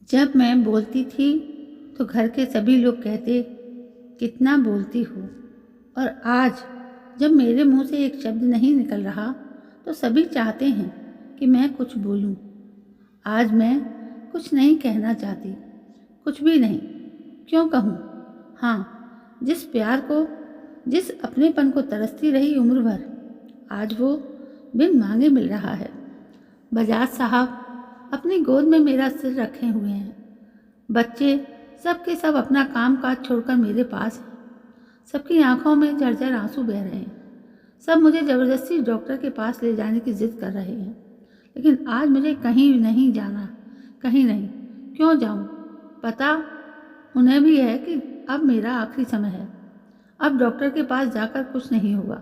जब मैं बोलती थी तो घर के सभी लोग कहते, कितना बोलती हो। और आज जब मेरे मुंह से एक शब्द नहीं निकल रहा तो सभी चाहते हैं कि मैं कुछ बोलूं। आज मैं कुछ नहीं कहना चाहती, कुछ भी नहीं। क्यों कहूँ? हाँ, जिस प्यार को, जिस अपनेपन को तरसती रही उम्र भर, आज वो बिन मांगे मिल रहा है। बजाज साहब अपनी गोद में मेरा सिर रखे हुए हैं। बच्चे सब के सब अपना काम काज छोड़कर मेरे पास हैं। सबकी आंखों में झरझर आंसू बह रहे हैं। सब मुझे ज़बरदस्ती डॉक्टर के पास ले जाने की जिद कर रहे हैं, लेकिन आज मुझे कहीं नहीं जाना, कहीं नहीं। क्यों जाऊं? पता उन्हें भी है कि अब मेरा आखिरी समय है। अब डॉक्टर के पास जाकर कुछ नहीं होगा,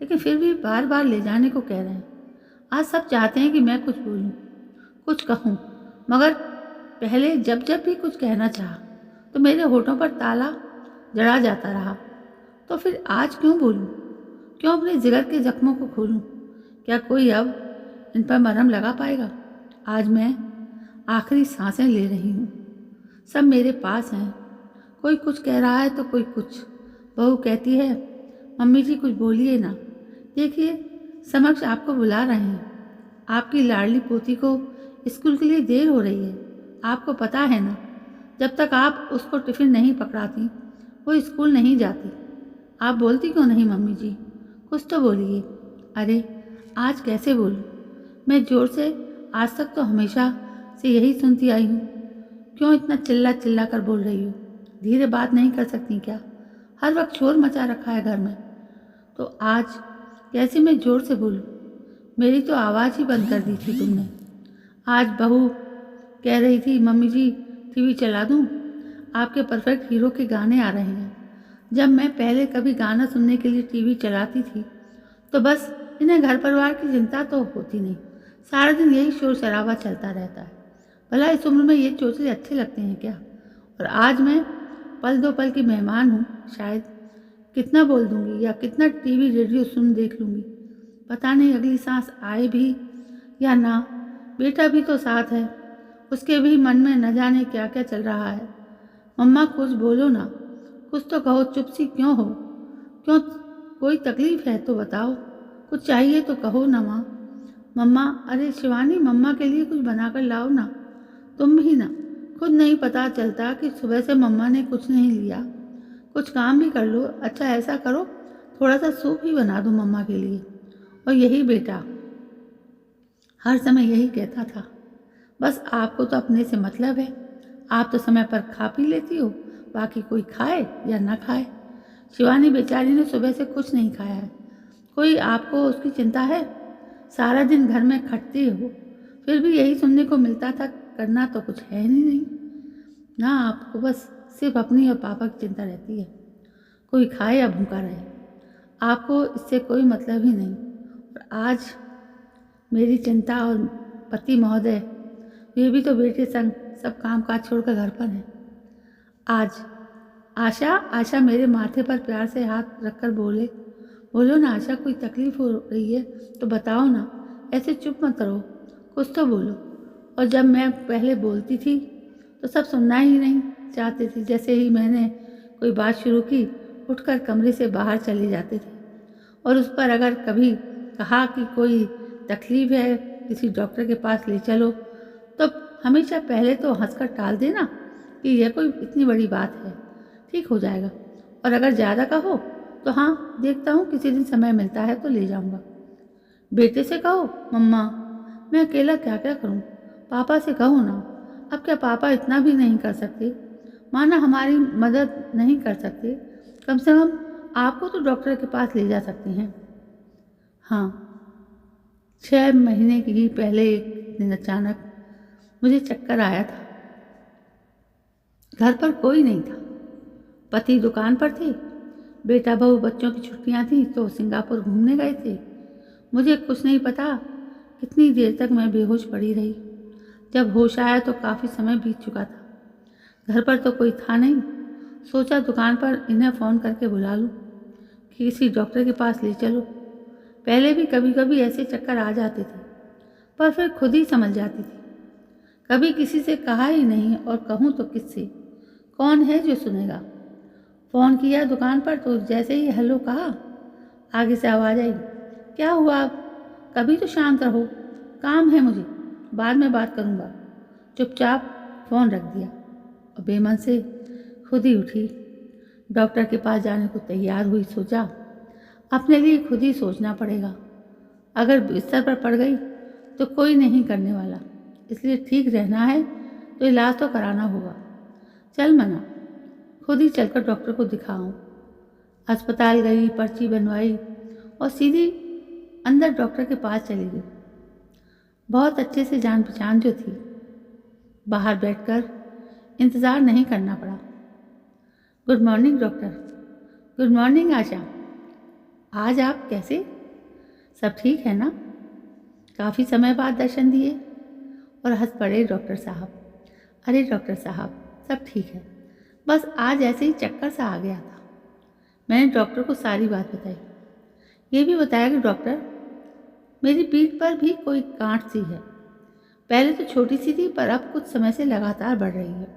लेकिन फिर भी बार बार ले जाने को कह रहे हैं। आज सब चाहते हैं कि मैं कुछ बोलूं, कुछ कहूं, मगर पहले जब जब भी कुछ कहना चाहा तो मेरे होठों पर ताला जड़ा जाता रहा। तो फिर आज क्यों बोलूं? क्यों अपने जिगर के जख्मों को खोलूं? क्या कोई अब इन पर मरहम लगा पाएगा? आज मैं आखिरी सांसें ले रही हूँ। सब मेरे पास हैं। कोई कुछ कह रहा है तो कोई कुछ। बहू कहती है, मम्मी जी कुछ बोलिए ना, देखिए समक्ष आपको बुला रहे हैं। आपकी लाडली पोती को स्कूल के लिए देर हो रही है। आपको पता है ना, जब तक आप उसको टिफ़िन नहीं पकड़ाती वो स्कूल नहीं जाती। आप बोलती क्यों नहीं मम्मी जी? कुछ तो बोलिए। अरे आज कैसे बोलूं? मैं जोर से आज तक तो हमेशा से यही सुनती आई हूँ। क्यों इतना चिल्ला चिल्ला कर बोल रही हो? धीरे बात नहीं कर सकती क्या? हर वक्त शोर मचा रखा है घर में। तो आज कैसे मैं जोर से बोलूं? मेरी तो आवाज़ ही बंद कर दी थी तुमने। आज बहू कह रही थी, मम्मी जी टीवी चला दूं? आपके परफेक्ट हीरो के गाने आ रहे हैं। जब मैं पहले कभी गाना सुनने के लिए टीवी चलाती थी तो बस इन्हें घर परिवार की चिंता तो होती नहीं। सारा दिन यही शोर शराबा चलता रहता है। भला इस उम्र में ये चोचले अच्छे लगते हैं क्या? और आज मैं पल दो पल की मेहमान हूँ। शायद कितना बोल दूंगी या कितना टीवी रेडियो सुन देख लूँगी, पता नहीं अगली सांस आए भी या ना। बेटा भी तो साथ है, उसके भी मन में न जाने क्या क्या चल रहा है। मम्मा कुछ बोलो ना, कुछ तो कहो, चुप सी क्यों हो? क्यों, कोई तकलीफ है तो बताओ, कुछ चाहिए तो कहो ना माँ। मम्मा, अरे शिवानी मम्मा के लिए कुछ बनाकर लाओ ना। तुम ही ना, खुद नहीं पता चलता कि सुबह से मम्मा ने कुछ नहीं लिया। कुछ काम भी कर लो। अच्छा ऐसा करो, थोड़ा सा सूप ही बना दो मम्मा के लिए। और यही बेटा हर समय यही कहता था, बस आपको तो अपने से मतलब है। आप तो समय पर खा पी लेती हो, बाकी कोई खाए या ना खाए। शिवानी बेचारी ने सुबह से कुछ नहीं खाया है। कोई आपको उसकी चिंता है? सारा दिन घर में खटती हो, फिर भी यही सुनने को मिलता था, करना तो कुछ है ही नहीं ना। आपको बस सिर्फ अपनी और पापा की चिंता रहती है। कोई खाए या भूखा रहे, आपको इससे कोई मतलब ही नहीं। और आज मेरी चिंता और पति महोदय, वे भी तो बेटे संग सब काम काज छोड़कर घर पर हैं। आज आशा आशा मेरे माथे पर प्यार से हाथ रखकर बोले, बोलो ना आशा, कोई तकलीफ हो रही है तो बताओ ना, ऐसे चुप मत रहो, कुछ तो बोलो। और जब मैं पहले बोलती थी तो सब सुनना ही नहीं चाहते थे। जैसे ही मैंने कोई बात शुरू की, उठकर कमरे से बाहर चले जाते थे। और उस पर अगर कभी कहा कि कोई तकलीफ है, किसी डॉक्टर के पास ले चलो, तो हमेशा पहले तो हंसकर टाल देना कि यह कोई इतनी बड़ी बात है, ठीक हो जाएगा। और अगर ज़्यादा कहो तो हाँ, देखता हूँ किसी दिन समय मिलता है तो ले जाऊँगा। बेटे से कहो, मम्मा मैं अकेला क्या क्या करूँ? पापा से कहो ना। अब क्या पापा इतना भी नहीं कर सकते? माना हमारी मदद नहीं कर सकते, कम से कम आपको तो डॉक्टर के पास ले जा सकते हैं। हाँ, 6 महीने की पहले एक दिन अचानक मुझे चक्कर आया था। घर पर कोई नहीं था। पति दुकान पर थे, बेटा बहू बच्चों की छुट्टियां थी तो सिंगापुर घूमने गए थे। मुझे कुछ नहीं पता कितनी देर तक मैं बेहोश पड़ी रही। जब होश आया तो काफ़ी समय बीत चुका था। घर पर तो कोई था नहीं। सोचा दुकान पर इन्हें फ़ोन करके बुला लूँ कि किसी डॉक्टर के पास ले चलो। पहले भी कभी कभी ऐसे चक्कर आ जाते थे, पर फिर खुद ही समझ जाती थी। कभी किसी से कहा ही नहीं, और कहूँ तो किससे? कौन है जो सुनेगा? फ़ोन किया दुकान पर तो जैसे ही हेलो कहा, आगे से आवाज़ आई, क्या हुआ अब? कभी तो शांत रहो, काम है मुझे, बाद में बात करूँगा। चुपचाप फ़ोन रख दिया और बेमन से खुद ही उठी। डॉक्टर के पास जाने को तैयार हुई। सोचा अपने लिए खुद ही सोचना पड़ेगा। अगर बिस्तर पर पड़ गई तो कोई नहीं करने वाला, इसलिए ठीक रहना है तो इलाज तो कराना होगा। चल मना, खुद ही चलकर डॉक्टर को दिखाऊं। अस्पताल गई, पर्ची बनवाई और सीधी अंदर डॉक्टर के पास चली गई। बहुत अच्छे से जान पहचान जो थी। बाहर बैठकर इंतज़ार नहीं करना पड़ा। Good morning doctor. Good morning Asha. आज आप कैसे? सब ठीक है ना? काफ़ी समय बाद दर्शन दिए। और हंस पड़े डॉक्टर साहब। अरे डॉक्टर साहब, सब ठीक है, बस आज ऐसे ही चक्कर सा आ गया था। मैंने डॉक्टर को सारी बात बताई। ये भी बताया कि डॉक्टर, मेरी पीठ पर भी कोई गांठ सी है। पहले तो छोटी सी थी, पर अब कुछ समय से लगातार बढ़ रही है।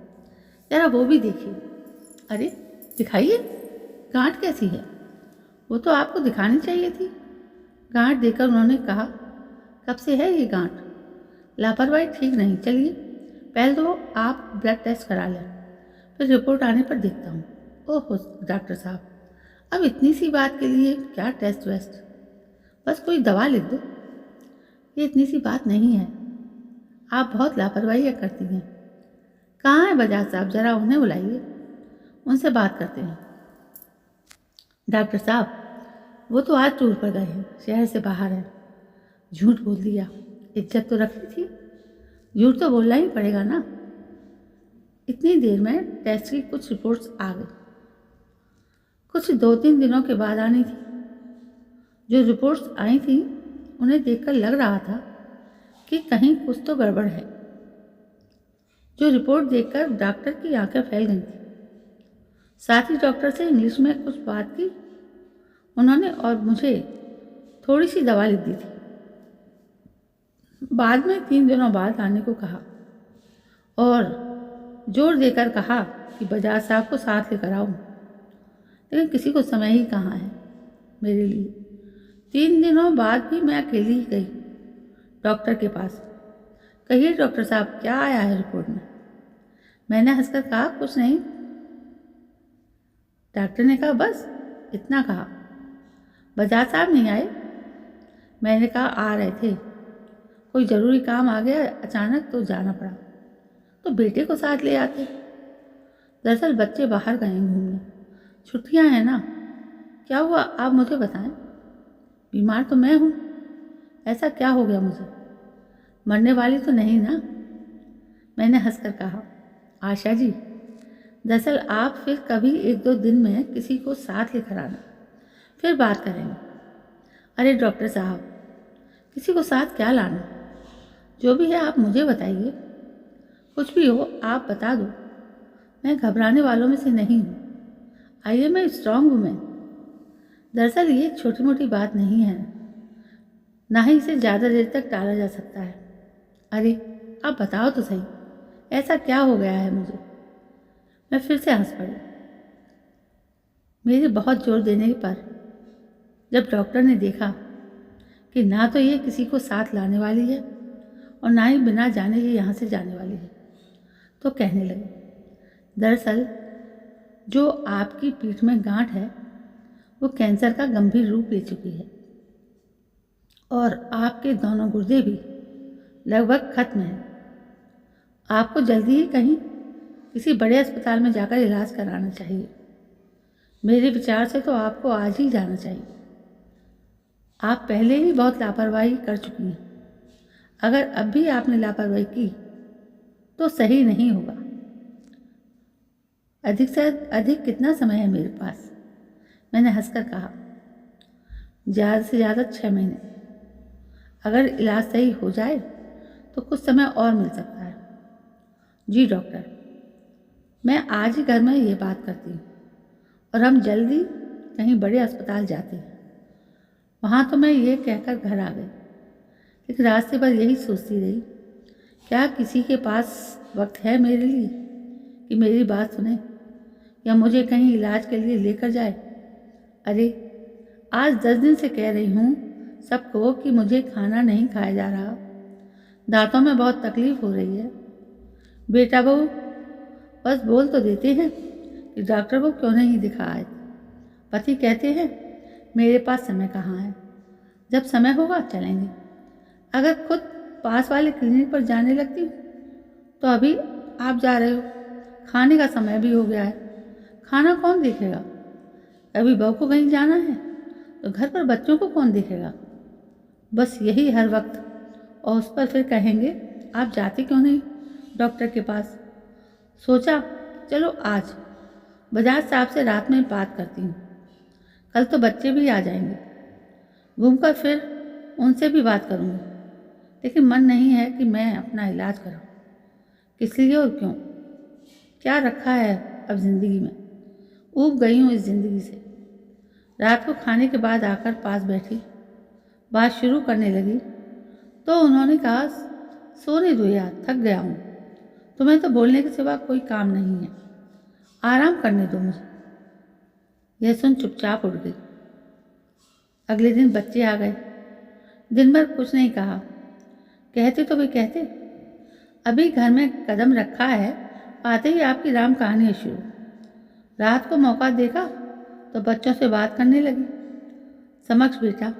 ज़रा वो भी देखिए। अरे दिखाइए, गांठ कैसी है? वो तो आपको दिखानी चाहिए थी। गांठ देखकर उन्होंने कहा, कब से है ये गांठ? लापरवाही ठीक नहीं। चलिए पहले तो आप ब्लड टेस्ट करा लें, फिर रिपोर्ट आने पर देखता हूँ। ओहो डॉक्टर साहब, अब इतनी सी बात के लिए क्या टेस्ट वेस्ट? बस कोई दवा लिख दो। ये इतनी सी बात नहीं है। आप बहुत लापरवाही करती हैं। कहाँ है बजाज साहब? ज़रा उन्हें बुलाइए, उनसे बात करते हैं। डॉक्टर साहब, वो तो आज टूर पर गए हैं, शहर से बाहर है। झूठ बोल दिया, इज्जत तो रखनी थी। झूठ तो बोलना ही पड़ेगा ना। इतनी देर में टेस्ट की कुछ रिपोर्ट्स आ गई। कुछ 2-3 दिनों के बाद आनी थी। जो रिपोर्ट्स आई थी उन्हें देखकर लग रहा था कि कहीं कुछ तो गड़बड़ है। जो रिपोर्ट देखकर डॉक्टर की आंखें फैल गई थी। साथ ही डॉक्टर से इंग्लिश में कुछ बात की उन्होंने और मुझे थोड़ी सी दवा लिख दी थी। बाद में 3 दिनों बाद आने को कहा और जोर देकर कहा कि बजाज साहब को साथ लेकर आऊँ, लेकिन किसी को समय ही कहाँ है मेरे लिए। 3 दिनों बाद भी मैं अकेली ही गई डॉक्टर के पास। कहिए डॉक्टर साहब, क्या आया है रिपोर्ट में? मैंने हंसकर कहा, कुछ नहीं। डॉक्टर ने कहा, बस इतना कहा। बजाज साहब नहीं आए? मैंने कहा, आ रहे थे, कोई ज़रूरी काम आ गया अचानक तो जाना पड़ा। तो बेटे को साथ ले आते। दरअसल बच्चे बाहर गए घूमने, छुट्टियां हैं ना। क्या हुआ आप मुझे बताएं। बीमार तो मैं हूँ, ऐसा क्या हो गया मुझे? मरने वाली तो नहीं ना? मैंने हंसकर कहा, आशा जी, दरअसल आप फिर कभी 1-2 दिन में किसी को साथ लेकर आना, फिर बात करेंगे। अरे डॉक्टर साहब, किसी को साथ क्या लाना? जो भी है आप मुझे बताइए। कुछ भी हो आप बता दो। मैं घबराने वालों में से नहीं हूँ। I am a strong women. दरअसल ये छोटी मोटी बात नहीं है, ना ही इसे ज़्यादा देर तक टाला जा सकता है। अरे आप बताओ तो सही, ऐसा क्या हो गया है मुझे? मैं फिर से हंस पड़ी। मेरे बहुत जोर देने पर जब डॉक्टर ने देखा कि ना तो ये किसी को साथ लाने वाली है और ना ही बिना जाने ये यहाँ से जाने वाली है, तो कहने लगे, दरअसल जो आपकी पीठ में गांठ है वो कैंसर का गंभीर रूप ले चुकी है और आपके दोनों गुर्दे भी लगभग खत्म हैं। आपको जल्दी ही कहीं किसी बड़े अस्पताल में जाकर इलाज कराना चाहिए। मेरे विचार से तो आपको आज ही जाना चाहिए। आप पहले ही बहुत लापरवाही कर चुकी हैं। अगर अब भी आपने लापरवाही की तो सही नहीं होगा। अधिक से अधिक कितना समय है मेरे पास? मैंने हंसकर कहा, ज़्यादा से ज़्यादा 6 महीने। अगर इलाज सही हो जाए तो कुछ समय और मिल सकता है। जी डॉक्टर, मैं आज ही घर में ये बात करती हूँ और हम जल्दी कहीं बड़े अस्पताल जाते हैं। वहाँ तो मैं ये कहकर घर आ गई, लेकिन रास्ते पर यही सोचती रही क्या किसी के पास वक्त है मेरे लिए कि मेरी बात सुने या मुझे कहीं इलाज के लिए लेकर जाए? अरे आज 10 दिन से कह रही हूँ सबको कि मुझे खाना नहीं खाया जा रहा, दांतों में बहुत तकलीफ हो रही है। बेटा बहू बस बोल तो देते हैं कि डॉक्टर को क्यों नहीं दिखाए। पति कहते हैं मेरे पास समय कहाँ है, जब समय होगा चलेंगे। अगर खुद पास वाले क्लिनिक पर जाने लगती हूँ तो अभी आप जा रहे हो, खाने का समय भी हो गया है, खाना कौन देखेगा? कभी बहू को कहीं जाना है तो घर पर बच्चों को कौन देखेगा? बस यही हर वक्त। और उस पर फिर कहेंगे आप जाते क्यों नहीं डॉक्टर के पास। सोचा चलो आज बजाज साहब से रात में बात करती हूँ, कल तो बच्चे भी आ जाएंगे, घूमकर फिर उनसे भी बात करूँगी। लेकिन मन नहीं है कि मैं अपना इलाज कराऊँ। किस लिए और क्यों? क्या रखा है अब ज़िंदगी में? ऊब गई हूँ इस ज़िंदगी से। रात को खाने के बाद आकर पास बैठी, बात शुरू करने लगी तो उन्होंने कहा सोने दो यार, थक गया हूँ, तुम्हें तो बोलने के सिवा कोई काम नहीं है, आराम करने दो मुझे। यह सुन चुपचाप उठ गई। अगले दिन बच्चे आ गए। दिन भर कुछ नहीं कहा, कहते तो वे कहते अभी घर में कदम रखा है, आते ही आपकी राम कहानी है शुरू। रात को मौका देखा तो बच्चों से बात करने लगी। समक्ष बेटा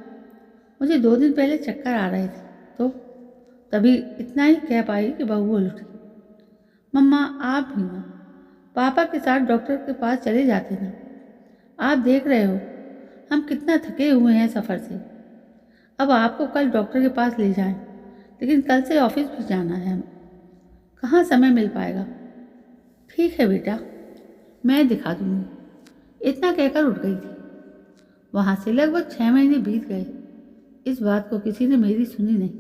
मुझे 2 दिन पहले चक्कर आ रहे थे तो तभी इतना ही कह पाई कि बहू बोल उठी मम्मा आप भी ना पापा के साथ डॉक्टर के पास चले जाते ना। आप देख रहे हो हम कितना थके हुए हैं सफ़र से। अब आपको कल डॉक्टर के पास ले जाएं, लेकिन कल से ऑफिस भी जाना है, हम कहाँ समय मिल पाएगा। ठीक है बेटा मैं दिखा दूँगी। इतना कहकर उठ गई थी। वहाँ से लगभग 6 महीने बीत गए। इस बात को किसी ने मेरी सुनी नहीं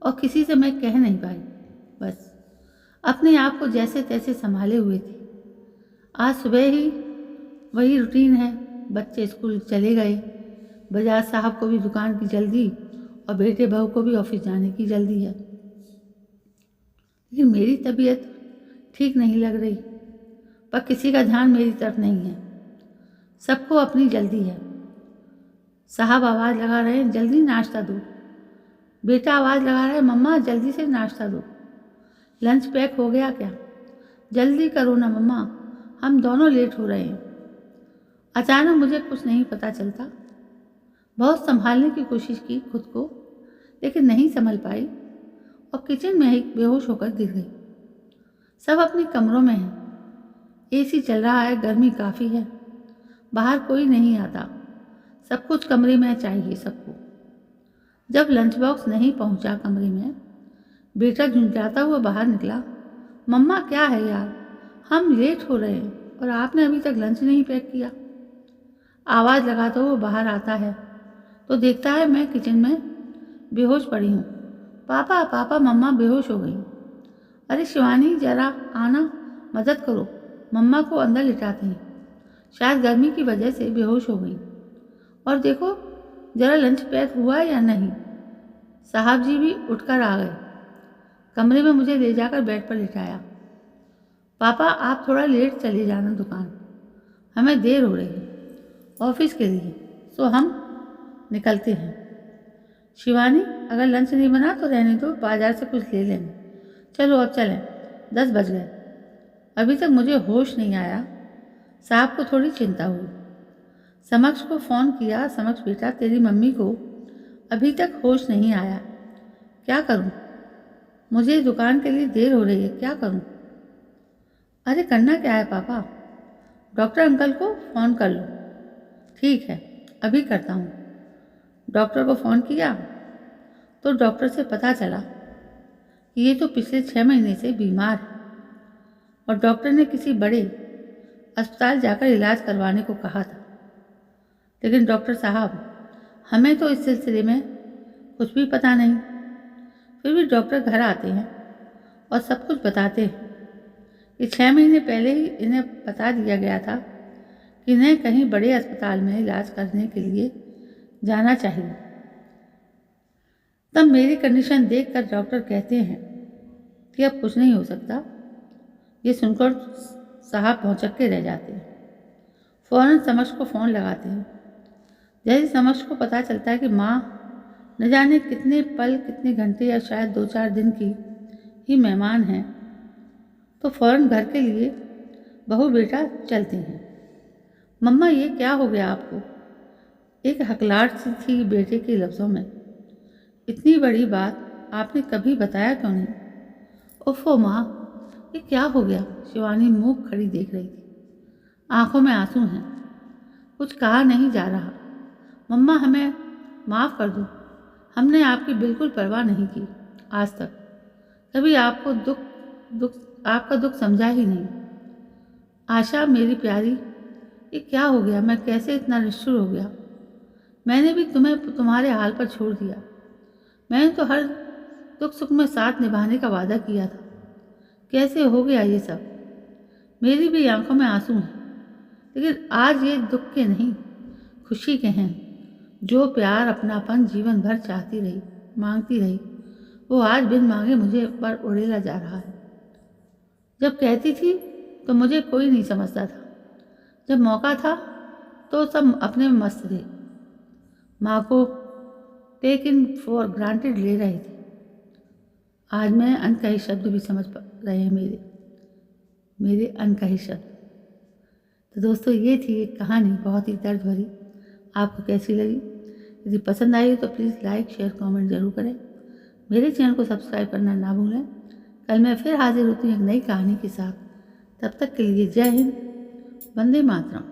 और किसी से मैं कह नहीं पाई। बस अपने आप को जैसे तैसे संभाले हुए थी। आज सुबह ही वही रूटीन है, बच्चे स्कूल चले गए, बजाज साहब को भी दुकान की जल्दी और बेटे बहू को भी ऑफिस जाने की जल्दी है। लेकिन मेरी तबीयत ठीक नहीं लग रही, पर किसी का ध्यान मेरी तरफ नहीं है। सबको अपनी जल्दी है। साहब आवाज़ लगा रहे हैं जल्दी नाश्ता दो। बेटा आवाज़ लगा रहा है मम्मा जल्दी से नाश्ता दो। लंच पैक हो गया क्या? जल्दी करो ना मम्मा, हम दोनों लेट हो रहे हैं। अचानक मुझे कुछ नहीं पता चलता। बहुत संभालने की कोशिश की खुद को, लेकिन नहीं संभल पाई और किचन में ही बेहोश होकर गिर गई। सब अपने कमरों में हैं। एसी चल रहा है, गर्मी काफ़ी है, बाहर कोई नहीं आता। सब कुछ कमरे में चाहिए सबको। जब लंच बॉक्स नहीं पहुंचा कमरे में, बेटा झुंझलाता हुआ बाहर निकला। मम्मा क्या है यार, हम लेट हो रहे हैं और आपने अभी तक लंच नहीं पैक किया। आवाज़ लगाता हुआ बाहर आता है तो देखता है मैं किचन में बेहोश पड़ी हूँ। पापा पापा मम्मा बेहोश हो गई। अरे शिवानी जरा आना, मदद करो, मम्मा को अंदर लिटाते हैं, शायद गर्मी की वजह से बेहोश हो गई। और देखो जरा लंच पैक हुआ या नहीं। साहब जी भी उठकर आ गए, कमरे में मुझे ले जाकर बेड पर लिटाया। पापा आप थोड़ा लेट चले जाना दुकान, हमें देर हो रही है ऑफिस के लिए, सो हम निकलते हैं। शिवानी अगर लंच नहीं बना तो रहने दो, बाजार से कुछ ले लेंगे। चलो अब चलें, 10 बज गए। अभी तक मुझे होश नहीं आया। साहब को थोड़ी चिंता हुई। समक्ष को फ़ोन किया, समक्ष बेटा तेरी मम्मी को अभी तक होश नहीं आया, क्या करूं? मुझे दुकान के लिए देर हो रही है, क्या करूं? अरे करना क्या है पापा, डॉक्टर अंकल को फ़ोन कर लो। ठीक है अभी करता हूँ। डॉक्टर को फ़ोन किया तो डॉक्टर से पता चला कि ये तो पिछले 6 महीने से बीमार है और डॉक्टर ने किसी बड़े अस्पताल जाकर इलाज करवाने को कहा था। लेकिन डॉक्टर साहब हमें तो इस सिलसिले में कुछ भी पता नहीं। फिर भी डॉक्टर घर आते हैं और सब कुछ बताते हैं कि 6 महीने पहले ही इन्हें बता दिया गया था कि इन्हें कहीं बड़े अस्पताल में इलाज करने के लिए जाना चाहिए। तब मेरी कंडीशन देखकर डॉक्टर कहते हैं कि अब कुछ नहीं हो सकता। ये सुनकर साहब भौंचक्के रह जाते हैं। फ़ौरन समक्ष को फ़ोन लगाते हैं। जैसे समक्ष को पता चलता है कि माँ न जाने कितने पल, कितने घंटे या शायद 2-4 दिन की ही मेहमान हैं, तो फ़ौरन घर के लिए बहू बेटा चलते हैं। मम्मा, ये क्या हो गया आपको? एक हकलाहट सी थी बेटे के लफ्ज़ों में। इतनी बड़ी बात आपने कभी बताया क्यों नहीं? ओफो माँ, ये क्या हो गया? शिवानी मुँह खड़ी देख रही थी। आंखों में आंसू हैं। कुछ कहा नहीं जा रहा। मम्मा, हमें माफ़ कर दो। हमने आपकी बिल्कुल परवाह नहीं की आज तक। कभी आपका दुख समझा ही नहीं। आशा मेरी प्यारी, ये क्या हो गया? मैं कैसे इतना निष्ठुर हो गया? मैंने भी तुम्हें तुम्हारे हाल पर छोड़ दिया। मैंने तो हर दुख सुख में साथ निभाने का वादा किया था। कैसे हो गया ये सब? मेरी भी आंखों में आंसू हैं, लेकिन आज ये दुख के नहीं, खुशी के हैं। जो प्यार, अपनापन जीवन भर चाहती रही, मांगती रही, वो आज बिन मांगे मुझे पर उड़ेला जा रहा है। जब कहती थी तो मुझे कोई नहीं समझता था। जब मौका था तो सब अपने में मस्त थे। माँ को टेक इन फॉर ग्रांटेड ले रहे थे। आज मैं अनकही शब्द भी समझ रहे हैं मेरे अनकही शब्द। तो दोस्तों, ये थी एक कहानी बहुत ही दर्द भरी। आपको कैसी लगी? यदि पसंद आई तो प्लीज़ लाइक, शेयर, कमेंट ज़रूर करें। मेरे चैनल को सब्सक्राइब करना ना भूलें। कल मैं फिर हाजिर होती हूँ एक नई कहानी के साथ। तब तक के लिए जय हिंद, वंदे मातरम।